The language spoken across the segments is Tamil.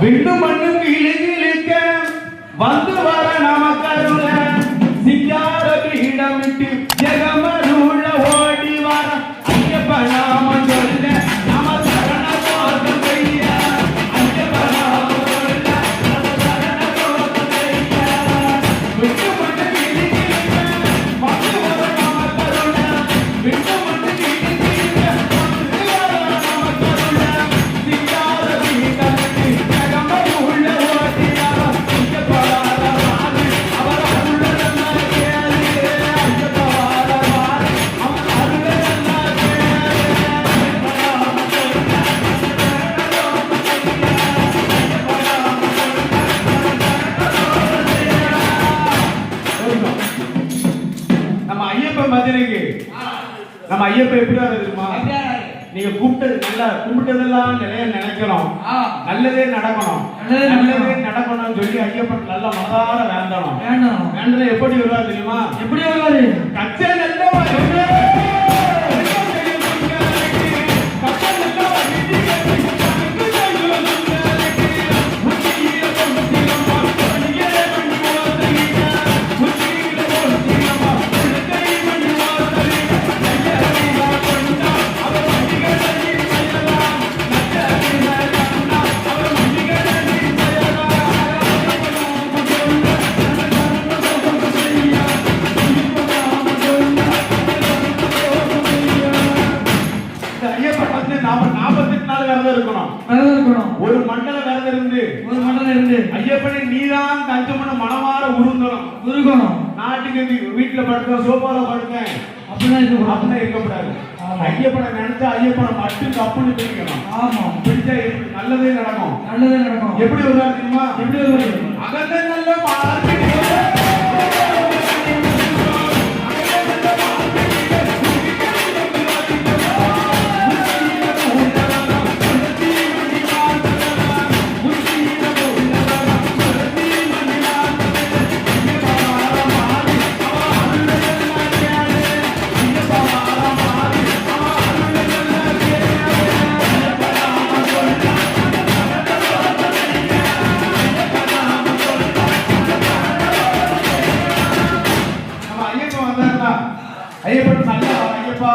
விண்ணு மண்ணும் இழுக்க வந்து வர நமக்கருள சிங்கார பீடமிட்டு ஜெகமருள ஓடி வர ஐயப்ப நாம சொல்ல நம சரண போதும் ஐயா ஐயப்ப நாம சொல்ல நம சரண போதும் ஐயா விண்ணு மண்ணும் இழுக்க வந்து வர நமக்கருள விண்ணு மண்ணும் இழுக்க வந்து வர நமக்கருள சிங்கார பீடமிட்டு ஜெகமருள ஓடி வர ஐயப்ப அவர் அருளெல்லாம் கேளு ஐயப்ப அவர் அருளெல்லாம் நம்ம ஐயப்பன் மதுரைக்கு நம்ம ஐயப்பன் எப்படி தெரியுமா? நீங்க கும்பிட்டதெல்லாம் நிறைய நினைக்கணும், நல்லதே நடக்கணும், நல்லதே நடக்கணும் சொல்லி ஐயப்பன் நல்ல மனதார வேண்டணும். வேண்டது எப்படி வருவார் தெரியுமா? எப்படி வருவாரு? கச்சை நல்ல ஒரு மண்டல விரதம் இருந்து ஐயப்பனை நீதான் தஞ்சமன மனமாற உருகணும். நாட்டுக்கு வீட்டுல படுக்க சோபால படுக்க அப்படிதான் இருக்கக்கூடாது. ஐயப்பனை நினைச்சா ஐயப்பனை மட்டும் தப்புன்னு பிடிக்கணும். ஆமா, பிடிச்சா நல்லதே நடக்கும். எப்படி வருவாரு தெரியுமா? எப்படி வருவாரு? அகந்த நல்ல ஐயப்பன் நல்ல ஐயப்பா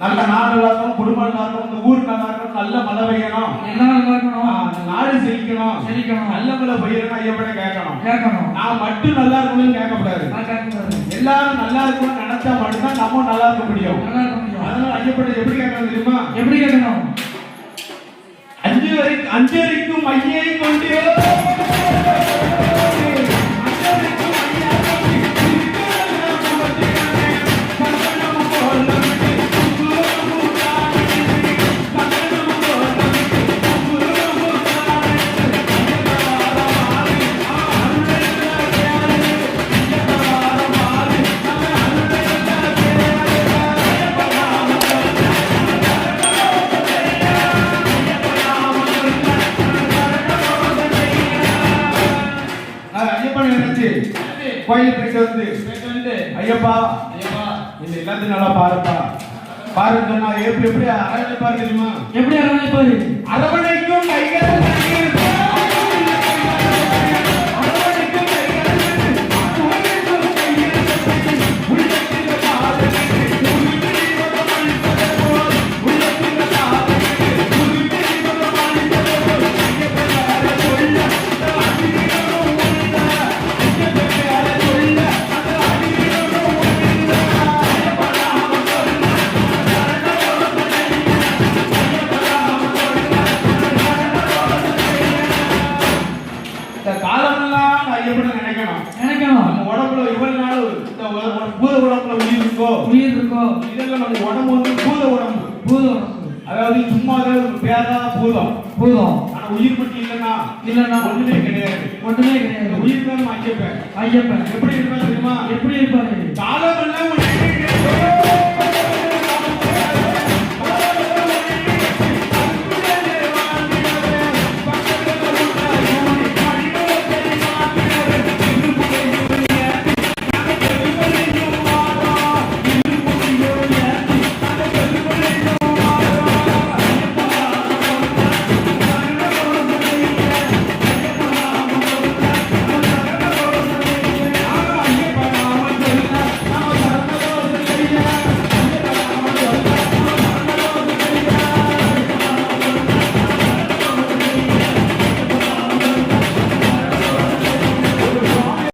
நல்ல நாடு வளர்க்கணும், குடும்பம் நல்லா இருக்கணும், இந்த ஊர் நல்லா இருக்கணும், நல்ல மழை பெய்யணும், நாடு செழிக்கணும், நல்ல மழை பெய்யணும். ஐயப்பனை கேட்கணும். நான் மட்டும் நல்லா இருக்கணும்னு கேட்கக்கூடாது. எல்லாரும் நல்லா இருக்கணும்னு நினைச்சா மட்டும்தான் நம்ம நல்லா இருக்க முடியும். அதனால ஐயப்பனை எப்படி கேட்கணும் தெரியுமா? எப்படி கேட்கணும்? அஞ்சரிக்கும் ஐயை கொண்டு கோயில் போயிட்டு வந்து ஐயப்பா இந்த எல்லாத்தையும் நல்லா பாருன்னு சொன்னா எப்படி அரவணைப்பாரு தெரியுமா? எப்படி அரவணைப்பாரு? அரவணைக்கும் கைகள் நினைக்கணும். நம்ம உடம்புல இவ்வளவு நாள் பூத உடம்புல உயிர் இருக்கோ இதெல்லாம் நம்ம உடம்பு வந்து பூத உடம்பு. அதாவது சும்மா பேரா பூதம். ஆனா உயிர் பற்றி இல்லைன்னா ஒண்ணுமே கிடையாது. உயிர் தான் ஐயப்பன். எப்படி இருப்பாரு தெரியுமா? எப்படி இருப்பாரு? காலம்